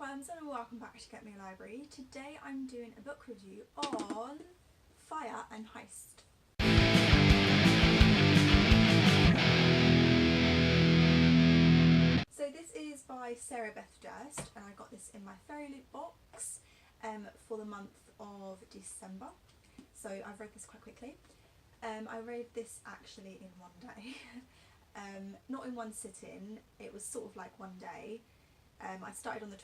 Worms, and welcome back to Get Me a Library. Today I'm doing a book review on Fire and Heist. So this is by Sarah Beth Durst, and I got this in my Fairy Loot box for the month of December. So I've read this quite quickly. I read this actually in one day. Not in one sitting, it was sort of like one day. I started on the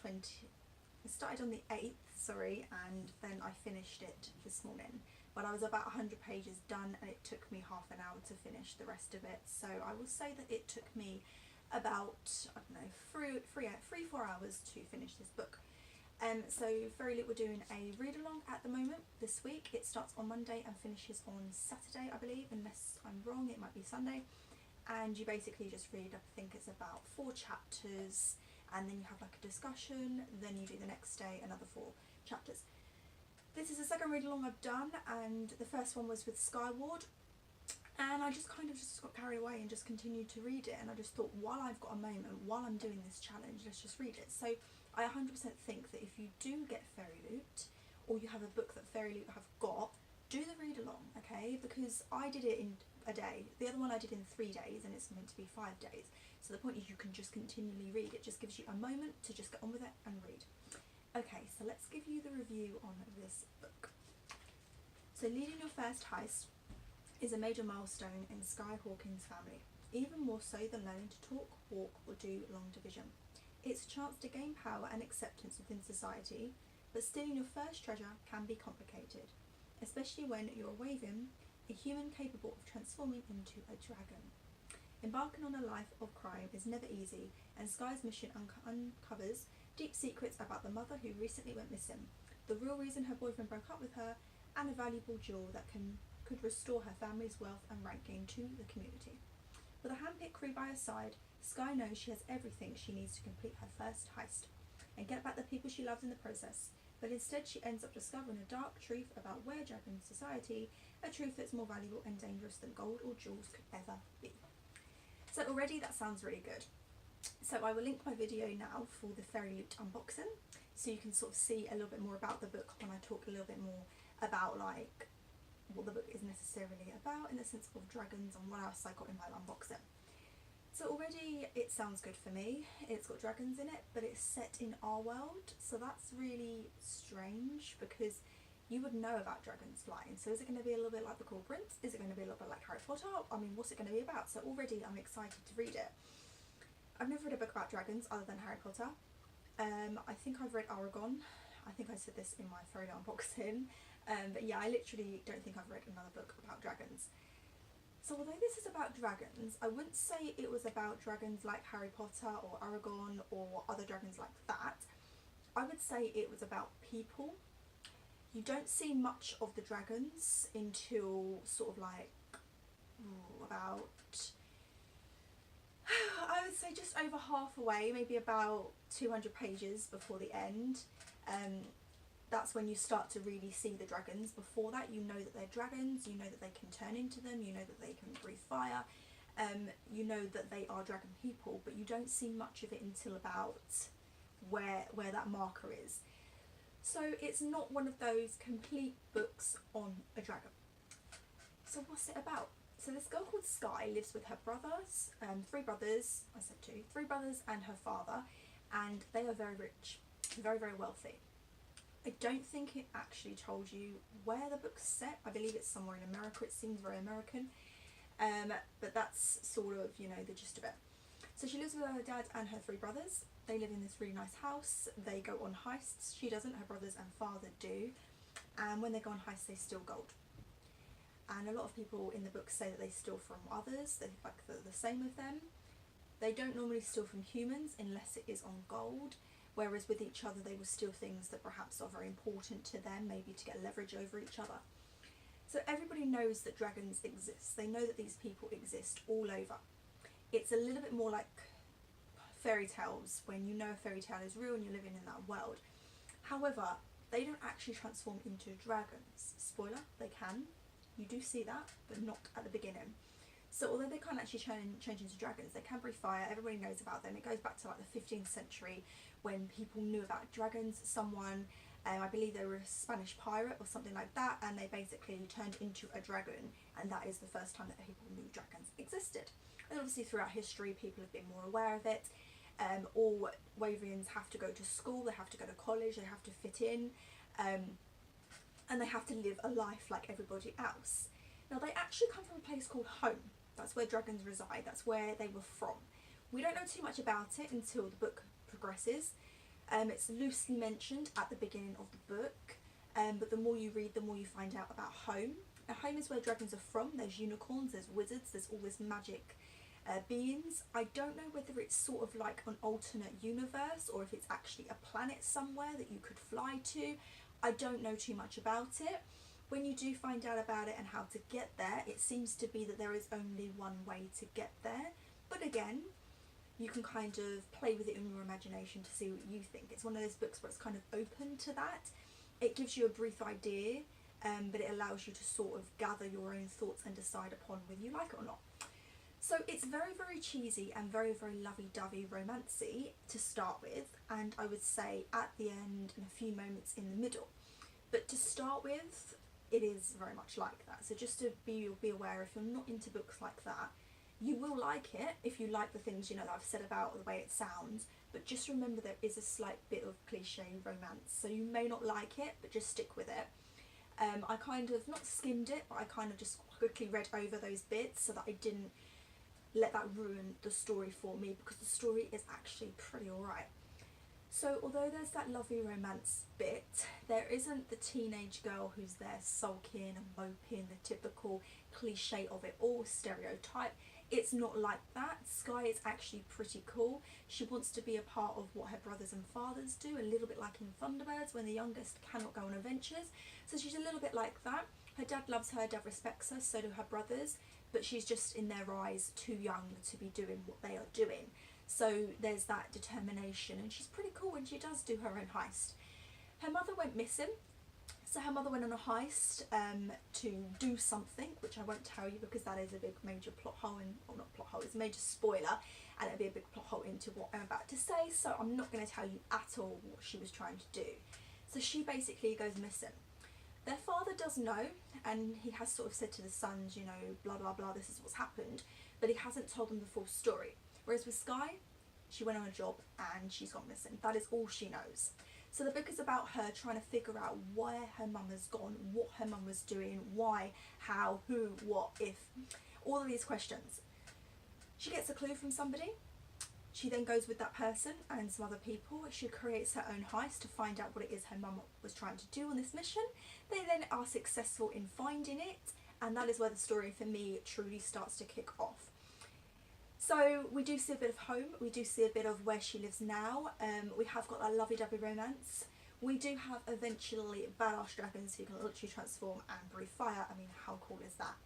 8th, and then I finished it this morning. But I was about 100 pages done, and it took me half an hour to finish the rest of it. So I will say that it took me about, I don't know, 3-4 hours to finish this book. So Fairy Loot, we're doing a read along at the moment this week. It starts on Monday and finishes on Saturday, I believe, unless I'm wrong, it might be Sunday. And you basically just read, I think it's about 4 chapters, and then you have like a discussion, then you do the next day another 4 chapters. This is the second read along I've done, and the first one was with Skyward, and I just kind of just got carried away and just continued to read it, and I just thought, while I've got a moment, while I'm doing this challenge, let's just read it. So I 100% think that if you do get Fairy Loot, or you have a book that Fairy Loot have got, do the read along, okay? Because I did it in a day. The other one I did in 3 days, and it's meant to be 5 days. So the point is you can just continually read. It just gives you a moment to just get on with it and read. Okay, so let's give you the review on this book. So leading your first heist is a major milestone in Sky Hawkins' family, even more so than learning to talk, walk or do long division. It's a chance to gain power and acceptance within society, but stealing your first treasure can be complicated, especially when you're a wyvern, a human capable of transforming into a dragon. Embarking on a life of crime is never easy, and Sky's mission uncovers deep secrets about the mother who recently went missing, the real reason her boyfriend broke up with her, and a valuable jewel that could restore her family's wealth and ranking to the community. With a handpicked crew by her side, Sky knows she has everything she needs to complete her first heist and get back the people she loves in the process. But instead she ends up discovering a dark truth about were-dragon society, a truth that's more valuable and dangerous than gold or jewels could ever be. So already that sounds really good. So I will link my video now for the Fairy Loot unboxing, so you can sort of see a little bit more about the book when I talk a little bit more about like what the book is necessarily about in the sense of dragons and what else I got in my unboxing. So already it sounds good for me. It's got dragons in it, but it's set in our world, so that's really strange because you would know about dragons flying. So is it going to be a little bit like The Cruel Prince? Is it going to be a little bit like Harry Potter? I mean, what's it going to be about? So already I'm excited to read it. I've never read a book about dragons other than Harry Potter. I think I've read Aragon. I think I said this in my Fairy Loot unboxing. But yeah, I literally don't think I've read another book about dragons. So although this is about dragons, I wouldn't say it was about dragons like Harry Potter or Aragon or other dragons like that. I would say it was about people. You don't see much of the dragons until sort of like about, I would say just over half away, maybe about 200 pages before the end. That's when you start to really see the dragons. Before that, you know that they're dragons, you know that they can turn into them, you know that they can breathe fire, you know that they are dragon people, but you don't see much of it until about where that marker is. So it's not one of those complete books on a dragon. So what's it about? So this girl called Sky lives with her brothers, 3 brothers, I said 2, 3 brothers and her father, and they are very rich, very, very wealthy. I don't think it actually told you where the book's set. I believe it's somewhere in America. It seems very American, but that's sort of, you know, the gist of it. So she lives with her dad and her 3 brothers. They live in this really nice house. They go on heists. She doesn't, her brothers and father do. And when they go on heists, they steal gold. And a lot of people in the book say that they steal from others. They like the same with them. They don't normally steal from humans unless it is on gold. Whereas with each other they will steal things that perhaps are very important to them, maybe to get leverage over each other. So everybody knows that dragons exist. They know that these people exist all over. It's a little bit more like fairy tales, when you know a fairy tale is real and you're living in that world. However, they don't actually transform into dragons. Spoiler, they can. You do see that, but not at the beginning. So although they can't actually change into dragons, they can breathe fire. Everybody knows about them. It goes back to like the 15th century when people knew about dragons. Someone, I believe they were a Spanish pirate or something like that, and they basically turned into a dragon, and that is the first time that people knew dragons existed. And obviously throughout history people have been more aware of it. All wyverns have to go to school, they have to go to college, they have to fit in, and they have to live a life like everybody else. Now they actually come from a place called home. That's where dragons reside, that's where they were from. We don't know too much about it until the book progresses. It's loosely mentioned at the beginning of the book, but the more you read, the more you find out about home. Now home is where dragons are from. There's unicorns, there's wizards, there's all this magic beings. I don't know whether it's sort of like an alternate universe or if it's actually a planet somewhere that you could fly to. I don't know too much about it. When you do find out about it and how to get there, it seems to be that there is only one way to get there. But again, you can kind of play with it in your imagination to see what you think. It's one of those books where it's kind of open to that. It gives you a brief idea, but it allows you to sort of gather your own thoughts and decide upon whether you like it or not. So it's very, very cheesy and very, very lovey-dovey romancy to start with, and I would say at the end and a few moments in the middle. But to start with, it is very much like that. So just to be aware, if you're not into books like that, you will like it if you like the things, you know, that I've said about the way it sounds, but just remember there is a slight bit of cliche romance. So you may not like it, but just stick with it. I kind of, not skimmed it, but I kind of just quickly read over those bits so that I didn't let that ruin the story for me, because the story is actually pretty alright. So although there's that lovely romance bit, there isn't the teenage girl who's there sulking and moping, the typical cliche of it all, stereotype. It's not like that. Sky is actually pretty cool. She wants to be a part of what her brothers and fathers do, a little bit like in Thunderbirds when the youngest cannot go on adventures. So she's a little bit like that. Her dad loves her, dad respects her, so do her brothers, but she's just in their eyes too young to be doing what they are doing. So there's that determination, and she's pretty cool when she does do her own heist. Her mother went missing, so her mother went on a heist to do something, which I won't tell you because that is a big major plot hole, or not plot hole, it's a major spoiler, and it'll be a big plot hole into what I'm about to say, so I'm not going to tell you at all what she was trying to do. So she basically goes missing. Their father does know, and he has sort of said to the sons, you know, blah blah blah, this is what's happened, but he hasn't told them the full story. Whereas with Sky, she went on a job and she's gone missing. That is all she knows. So the book is about her trying to figure out where her mum has gone, what her mum was doing, why, how, who, what, if, all of these questions. She gets a clue from somebody. She then goes with that person and some other people. She creates her own heist to find out what it is her mum was trying to do on this mission. They then are successful in finding it, and that is where the story for me truly starts to kick off. So we do see a bit of home, we do see a bit of where she lives now, we have got that lovey-dovey romance. We do have eventually badass dragons who can literally transform and breathe fire. I mean, how cool is that?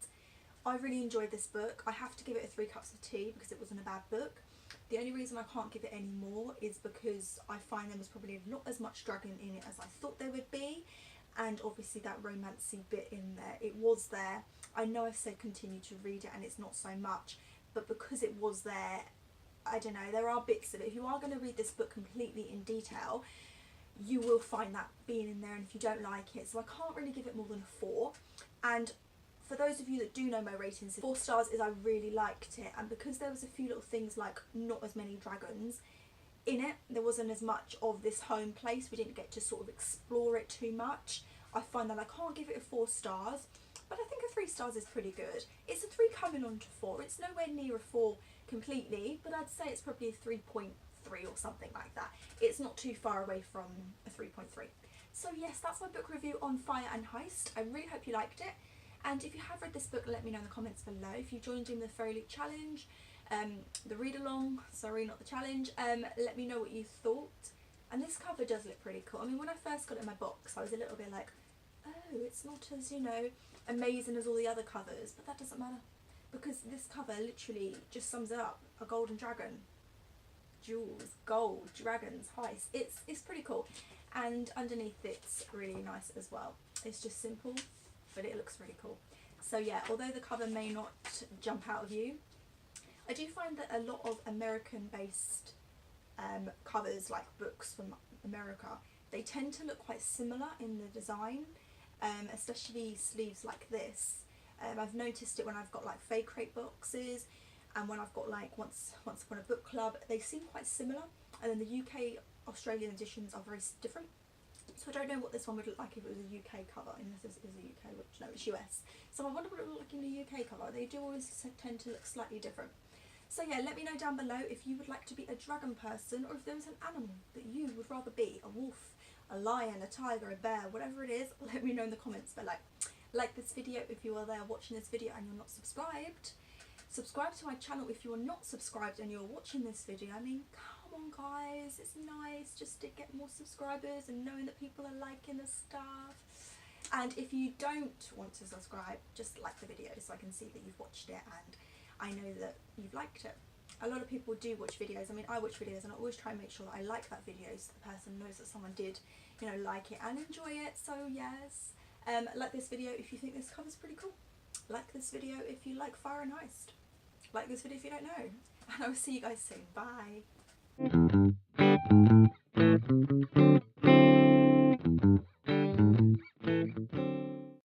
I really enjoyed this book. I have to give it a 3 cups of tea because it wasn't a bad book. The only reason I can't give it any more is because I find there was probably not as much dragon in it as I thought there would be, and obviously that romancy bit in there, it was there. I know I've said continue to read it and it's not so much, but because it was there, I don't know, there are bits of it. If you are going to read this book completely in detail, you will find that being in there, and if you don't like it, so I can't really give it more than a 4. And for those of you that do know my ratings, 4 stars is I really liked it, and because there was a few little things like not as many dragons in it, there wasn't as much of this home place, we didn't get to sort of explore it too much. I find that I can't give it a 4 stars, but I think a 3 stars is pretty good. It's a 3 coming on to 4. It's nowhere near a 4 completely, but I'd say it's probably a 3.3 or something like that. It's not too far away from a 3.3. So yes, that's my book review on Fire and Heist. I really hope you liked it. And if you have read this book, let me know in the comments below. If you joined in the Fairy League Challenge, the read along, sorry, not the challenge, let me know what you thought. And this cover does look pretty cool. I mean, when I first got it in my box, I was a little bit like, oh, it's not as, you know, amazing as all the other covers, but that doesn't matter, because this cover literally just sums it up. A golden dragon, jewels, gold, dragons, heist. It's pretty cool, and underneath it's really nice as well. It's just simple, but it looks really cool. So yeah, although the cover may not jump out of you, I do find that a lot of American based covers, like books from America, they tend to look quite similar in the design, especially sleeves like this. I've noticed it when I've got like fake crate boxes, and when I've got like once upon a book club, they seem quite similar, and then the UK Australian editions are very different. So I don't know what this one would look like if it was a UK cover, and this is a UK, which no, it's US. So I wonder what it would look like in the UK cover. They do always tend to look slightly different. So yeah, let me know down below if you would like to be a dragon person, or if there was an animal that you would rather be. A wolf, a lion, a tiger, a bear, whatever it is, let me know in the comments below. Like this video if you are there watching this video and you're not subscribed. Subscribe to my channel if you are not subscribed and you're watching this video. I mean, come on guys, it's nice just to get more subscribers and knowing that people are liking the stuff. And if you don't want to subscribe, just like the video so I can see that you've watched it and I know that you've liked it. A lot of people do watch videos. I mean, I watch videos and I always try and make sure that I like that video so the person knows that someone did, you know, like it and enjoy it. So yes, like this video if you think this cover's pretty cool. Like this video if you like Fire and Heist. Like this video if you don't know. And I will see you guys soon. Bye.